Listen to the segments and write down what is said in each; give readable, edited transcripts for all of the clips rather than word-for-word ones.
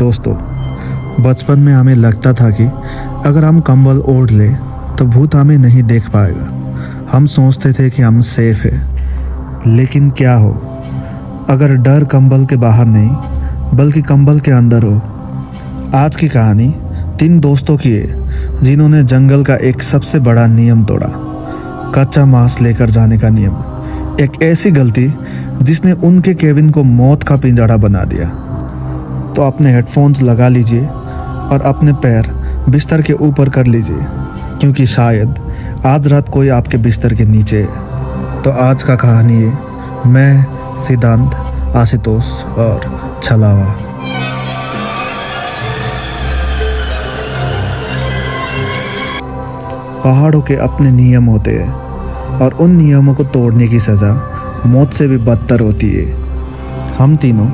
दोस्तों, बचपन में हमें लगता था कि अगर हम कंबल ओढ़ ले तो भूत हमें नहीं देख पाएगा। हम सोचते थे कि हम सेफ हैं। लेकिन क्या हो अगर डर कंबल के बाहर नहीं बल्कि कंबल के अंदर हो। आज की कहानी 3 दोस्तों की है जिन्होंने जंगल का एक सबसे बड़ा नियम तोड़ा, कच्चा मांस लेकर जाने का नियम। एक ऐसी गलती जिसने उनके केबिन को मौत का पिंजड़ा बना दिया। तो अपने हेडफोन्स लगा लीजिए और अपने पैर बिस्तर के ऊपर कर लीजिए, क्योंकि शायद आज रात कोई आपके बिस्तर के नीचे है। तो आज का कहानी है मैं, सिद्धांत, आशुतोष और छलावा। पहाड़ों के अपने नियम होते हैं और उन नियमों को तोड़ने की सज़ा मौत से भी बदतर होती है। हम तीनों,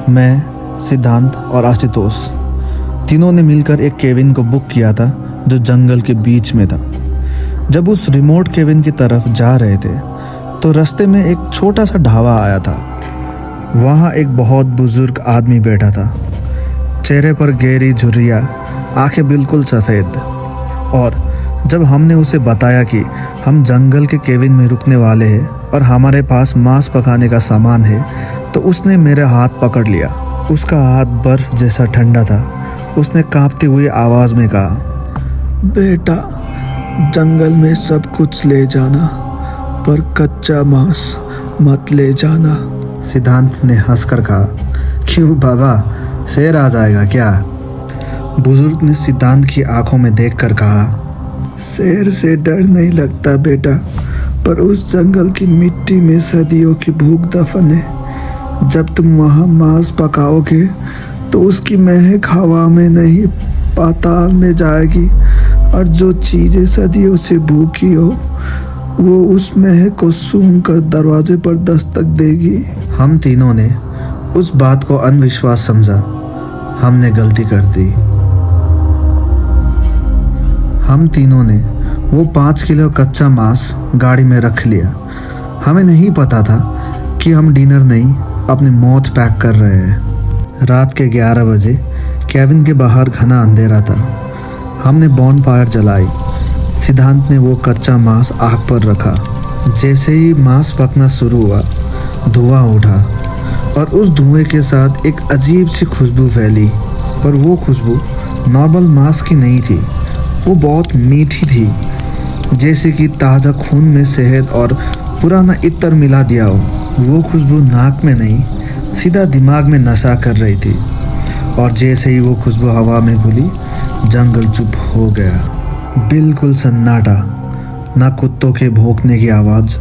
मैं, सिद्धांत और आशुतोष, तीनों ने मिलकर एक केबिन को बुक किया था जो जंगल के बीच में था। जब उस रिमोट केबिन की तरफ जा रहे थे तो रास्ते में एक छोटा सा ढाबा आया था। वहाँ एक बहुत बुजुर्ग आदमी बैठा था, चेहरे पर गहरी झुर्रियाँ, आंखें बिल्कुल सफ़ेद। और जब हमने उसे बताया कि हम जंगल के केबिन में रुकने वाले हैं और हमारे पास मांस पकाने का सामान है, तो उसने मेरा हाथ पकड़ लिया। उसका हाथ बर्फ जैसा ठंडा था। उसने कांपती हुई आवाज़ में कहा, बेटा, जंगल में सब कुछ ले जाना पर कच्चा मांस मत ले जाना। सिद्धांत ने हंसकर कहा, क्यों बाबा, शेर आ जाएगा क्या? बुजुर्ग ने सिद्धांत की आंखों में देखकर कहा, शेर से डर नहीं लगता बेटा, पर उस जंगल की मिट्टी में सदियों की भूख दफन है। जब तुम वहाँ मांस पकाओगे तो उसकी महक हवा में नहीं पाताल में जाएगी, और जो चीज़ें सदियों से भूखी हो वो उस महक को सूंघ कर दरवाजे पर दस्तक देगी। हम तीनों ने उस बात को अंधविश्वास समझा। हमने गलती कर दी। हम तीनों ने वो 5 किलो कच्चा मांस गाड़ी में रख लिया। हमें नहीं पता था कि हम डिनर नहीं, अपनी मौत पैक कर रहे हैं। रात के 11 बजे केबिन के बाहर घना अंधेरा था। हमने बॉनफायर जलाई। सिद्धांत ने वो कच्चा मांस आग पर रखा। जैसे ही मांस पकना शुरू हुआ, धुआं उठा और उस धुएं के साथ एक अजीब सी खुशबू फैली। पर वो खुशबू नॉर्मल मांस की नहीं थी, वो बहुत मीठी थी, जैसे कि ताज़ा खून में शहद और पुराना इत्र मिला दिया हो। वो खुशबू नाक में नहीं, सीधा दिमाग में नशा कर रही थी। और जैसे ही वो खुशबू हवा में घुली, जंगल चुप हो गया। बिल्कुल सन्नाटा, ना कुत्तों के भौंकने की आवाज़,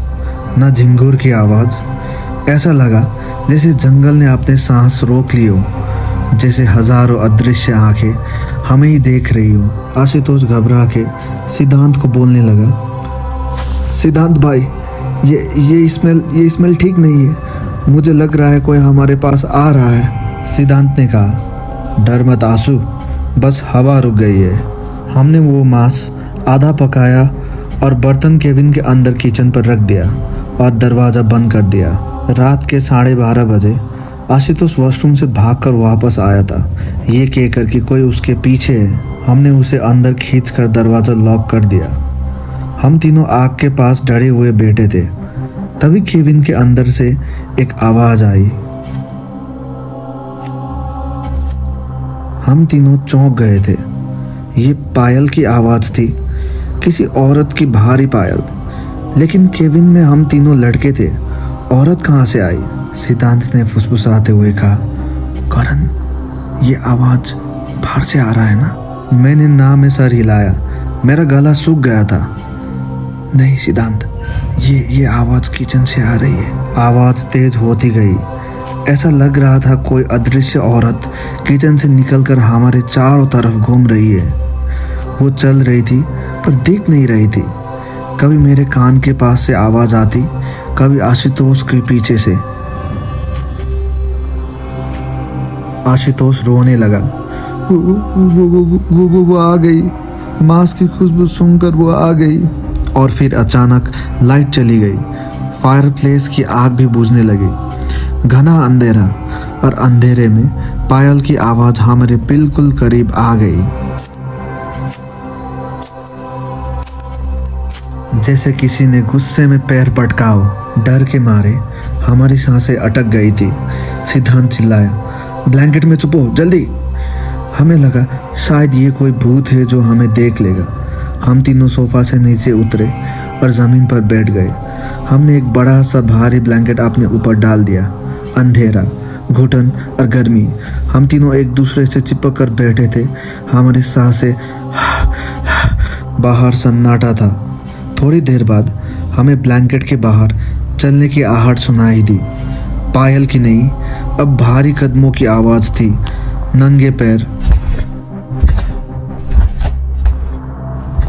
ना झिंगुर की आवाज़। ऐसा लगा जैसे जंगल ने अपने सांस रोक लिए हो, जैसे हज़ारों अदृश्य आंखें हमें ही देख रही हो। आशुतोष घबरा के सिद्धांत को बोलने लगा, सिद्धांत भाई, ये स्मेल ठीक नहीं है। मुझे लग रहा है कोई हमारे पास आ रहा है। सिद्धांत ने कहा, डर मत आंसू, बस हवा रुक गई है। हमने वो मांस आधा पकाया और बर्तन केबिन के अंदर किचन पर रख दिया और दरवाज़ा बंद कर दिया। रात के 12:30 बजे आशुतोष वॉशरूम से भागकर वापस आया था, ये कहकर कि कोई उसके पीछे है। हमने उसे अंदर खींचकर दरवाज़ा लॉक कर दिया। हम तीनों आग के पास डरे हुए बैठे थे। तभी केबिन के अंदर से एक आवाज़ आई। हम तीनों चौंक गए थे। ये पायल की आवाज़ थी, किसी औरत की भारी पायल। लेकिन केबिन में हम तीनों लड़के थे, औरत कहाँ से आई? सिद्धांत ने फुसफुसाते हुए कहा, करण, ये आवाज़ बाहर से आ रहा है ना? मैंने ना में सर हिलाया। मेरा गला सूख गया था। नहीं सिद्धांत, ये आवाज़ किचन से आ रही है। आवाज़ तेज होती गई। ऐसा लग रहा था कोई अदृश्य औरत किचन से निकलकर हमारे चारों तरफ घूम रही है। वो चल रही थी पर दिख नहीं रही थी। कभी मेरे कान के पास से आवाज़ आती, कभी आशुतोष के पीछे से। आशुतोष रोने लगा, वो आ गई। मांस की खुशबू सूंघकर वो आ गई। और फिर अचानक लाइट चली गई। फायरप्लेस की आग भी बुझने लगी। घना अंधेरा, और अंधेरे में पायल की आवाज हमारे बिल्कुल करीब आ गई। जैसे किसी ने गुस्से में पैर पटका हो। डर के मारे हमारी सांसें अटक गई थी। सिद्धांत चिल्लाया, ब्लैंकेट में छुपो जल्दी। हमें लगा शायद ये कोई भूत है जो हमें देख लेगा। हम तीनों सोफा से नीचे उतरे और ज़मीन पर बैठ गए। हमने एक बड़ा सा भारी ब्लैंकेट अपने ऊपर डाल दिया। अंधेरा, घुटन और गर्मी, हम तीनों एक दूसरे से चिपक कर बैठे थे। हमारी सांसें बाहर सन्नाटा था। थोड़ी देर बाद हमें ब्लैंकेट के बाहर चलने की आहट सुनाई दी। पायल की नहीं, अब भारी कदमों की आवाज़ थी। नंगे पैर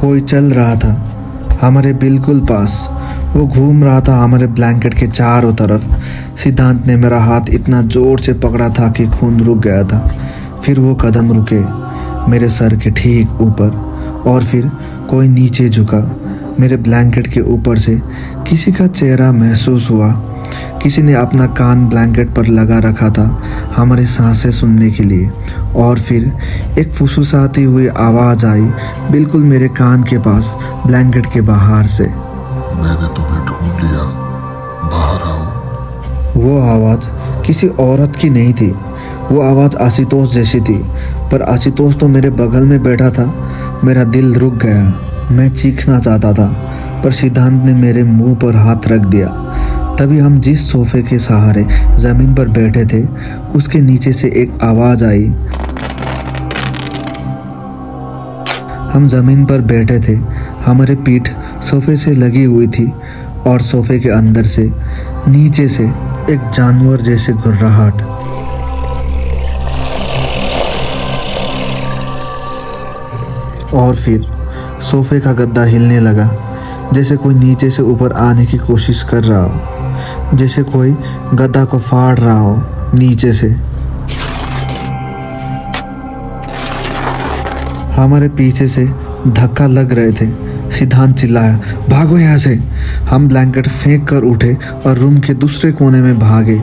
कोई चल रहा था हमारे बिल्कुल पास। वो घूम रहा था हमारे ब्लैंकेट के चारों तरफ। सिद्धांत ने मेरा हाथ इतना जोर से पकड़ा था कि खून रुक गया था। फिर वो कदम रुके मेरे सर के ठीक ऊपर, और फिर कोई नीचे झुका। मेरे ब्लैंकेट के ऊपर से किसी का चेहरा महसूस हुआ। किसी ने अपना कान ब्लैंकेट पर लगा रखा था हमारी सांसें सुनने के लिए। और फिर एक फुसफुसाती हुई आवाज़ आई बिल्कुल मेरे कान के पास, ब्लैंकेट के बाहर से, मैंने तुम्हें ढूंढ लिया, बाहर आओ। वो आवाज़ किसी औरत की नहीं थी। वो आवाज़ आशुतोष जैसी थी, पर आशुतोष तो मेरे बगल में बैठा था। मेरा दिल रुक गया। मैं चीखना चाहता था, पर सिद्धांत ने मेरे मुंह पर हाथ रख दिया। तभी हम जिस सोफे के सहारे ज़मीन पर बैठे थे, उसके नीचे से एक आवाज़ आई। हम ज़मीन पर बैठे थे, हमारे पीठ सोफे से लगी हुई थी, और सोफे के अंदर से, नीचे से एक जानवर जैसे गुर्राहट। और फिर सोफे का गद्दा हिलने लगा, जैसे कोई नीचे से ऊपर आने की कोशिश कर रहा हो, जैसे कोई गद्दा को फाड़ रहा हो नीचे से। हमारे पीछे से धक्का लग रहे थे। सिद्धांत चिल्लाया, भागो यहाँ से। हम ब्लैंकेट फेंक कर उठे और रूम के दूसरे कोने में भागे।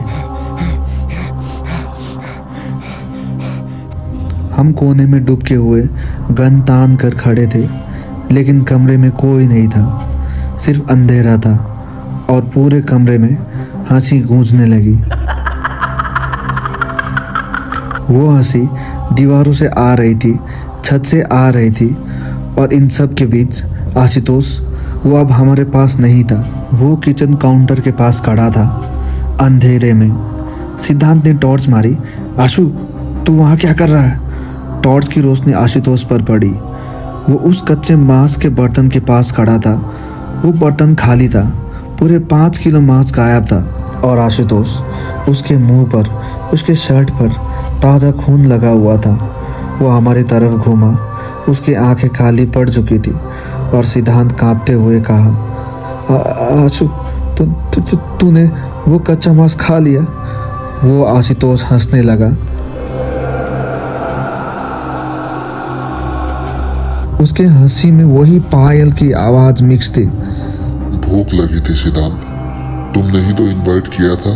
हम कोने में डूबके हुए गन तान कर खड़े थे, लेकिन कमरे में कोई नहीं था। सिर्फ अंधेरा था, और पूरे कमरे में हंसी गूंजने लगी। वो हंसी दीवारों से आ रही थी, छत से आ रही थी, और इन सब के बीच आशुतोष, वो अब हमारे पास नहीं था। वो किचन काउंटर के पास खड़ा था, अंधेरे में। सिद्धांत ने टॉर्च मारी। आशु, तू वहाँ क्या कर रहा है? टॉर्च की रोशनी आशुतोष पर पड़ी। वो उस कच्चे मांस के बर्तन के पास खड़ा था। वो बर्तन खाली था। पूरे 5 किलो मांस गायब था, और आशुतोष, उसके मुंह पर, उसके शर्ट पर ताज़ा खून लगा हुआ था। वो हमारी तरफ घूमा। उसकी आंखें खाली पड़ चुकी थी, और सिद्धांत कांपते हुए कहा, आशु, तूने वो कच्चा मांस खा लिया? वो आशुतोष हंसने लगा। उसके हंसी में वही पायल की आवाज़ मिक्स थी। भूख लगी थी सिद्धांत, तुमने ही तो इनवाइट किया था।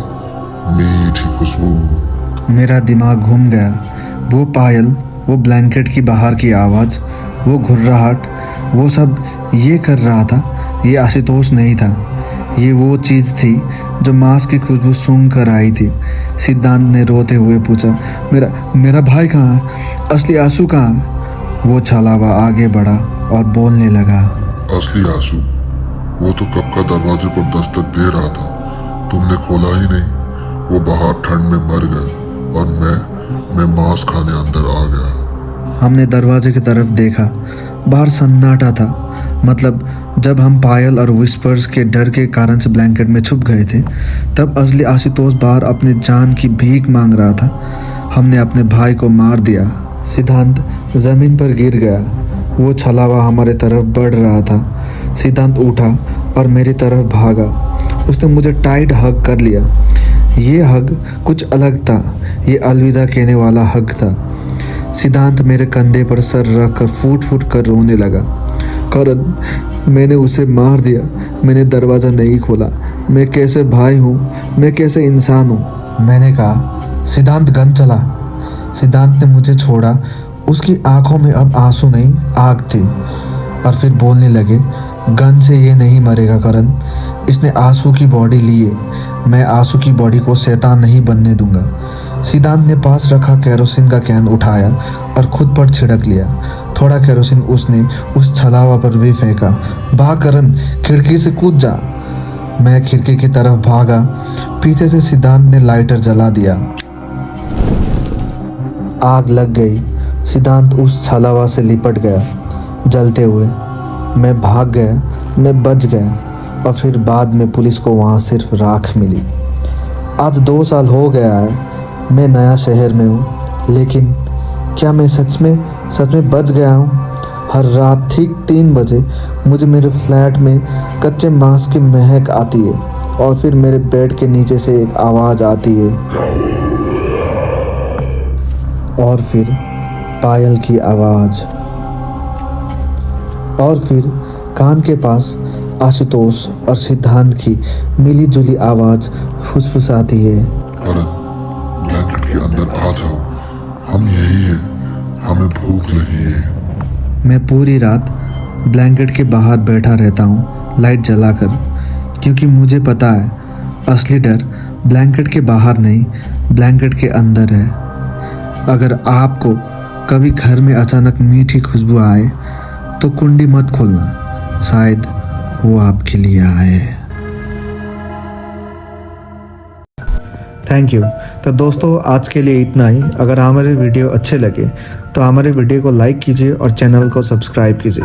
मीठी खुशबू। मेरा दिमाग घूम गया। वो पायल, वो ब्लैंकेट की बाहर की आवाज़, वो घुर्राहट, वो सब ये कर रहा था। ये आशुतोष नहीं था। ये वो चीज़ थी जो मांस की खुशबू सूंघ कर आई थी। सिद्धांत ने रोते हुए पूछा, मेरा भाई कहाँ है? असली आंसू कहाँ है? वो छलावा आगे बढ़ा और बोलने लगा, असली आंसू वो तो कब का दरवाजे पर दस्तक दे रहा था, तुमने खोला ही नहीं। वो बाहर ठंड में मर गया, और मैं मांस खाने अंदर आ गया। हमने दरवाजे की तरफ देखा। बाहर सन्नाटा था। मतलब जब हम पायल और विस्पर्स के डर के कारण से ब्लैंकेट में छुप गए थे, तब असली आशुतोष बाहर अपनी जान की भीख मांग रहा था। हमने अपने भाई को मार दिया। सिद्धांत ज़मीन पर गिर गया। वो छलावा हमारे तरफ बढ़ रहा था। सिद्धांत उठा और मेरी तरफ भागा। उसने मुझे टाइट हग कर लिया। ये हग कुछ अलग था। ये अलविदा कहने वाला हग था। सिद्धांत मेरे कंधे पर सर रख कर फूट फूट कर रोने लगा। करण, मैंने उसे मार दिया। मैंने दरवाज़ा नहीं खोला। मैं कैसे भाई हूँ? मैं कैसे इंसान हूँ? मैंने कहा, सिद्धांत गन चला। सिद्धांत ने मुझे छोड़ा। उसकी आंखों में अब आंसू नहीं, आग थी। और फिर बोलने लगे, गन से ये नहीं मरेगा करण। इसने आंसू की बॉडी ली है। मैं आंसू की बॉडी को शैतान नहीं बनने दूंगा। सिद्धांत ने पास रखा केरोसिन का कैन उठाया और खुद पर छिड़क लिया। थोड़ा केरोसिन उसने उस छलावा पर भी फेंका। भाग करण, खिड़की से कूद जा। मैं खिड़की की तरफ भागा। पीछे से सिद्धांत ने लाइटर जला दिया। आग लग गई। सिद्धांत उस छलावा से लिपट गया जलते हुए। मैं भाग गया, मैं बच गया। और फिर बाद में पुलिस को वहाँ सिर्फ राख मिली। आज 2 साल हो गया है। मैं नया शहर में हूँ, लेकिन क्या मैं सच में बच गया हूँ? हर रात ठीक 3 बजे मुझे मेरे फ्लैट में कच्चे मांस की महक आती है और फिर मेरे बेड के नीचे से एक आवाज़ आती है और फिर पायल की आवाज़ और फिर कान के पास आशुतोष और सिद्धांत की मिली जुली आवाज़ फुसफुसाती है। करण, ब्लैंकेट के अंदर आ जाओ, हम यही हैं, हमें भूख लगी है। मैं पूरी रात ब्लैंकेट के बाहर बैठा रहता हूँ लाइट जलाकर, क्योंकि मुझे पता है असली डर ब्लैंकेट के बाहर नहीं, ब्लैंकेट के अंदर है। अगर आपको कभी घर में अचानक मीठी खुशबू आए तो कुंडी मत खोलना, शायद वो आपके लिए आए। Thank you. तो दोस्तों, आज के लिए इतना ही। अगर हमारे वीडियो अच्छे लगे तो हमारे वीडियो को लाइक कीजिए और चैनल को सब्सक्राइब कीजिए।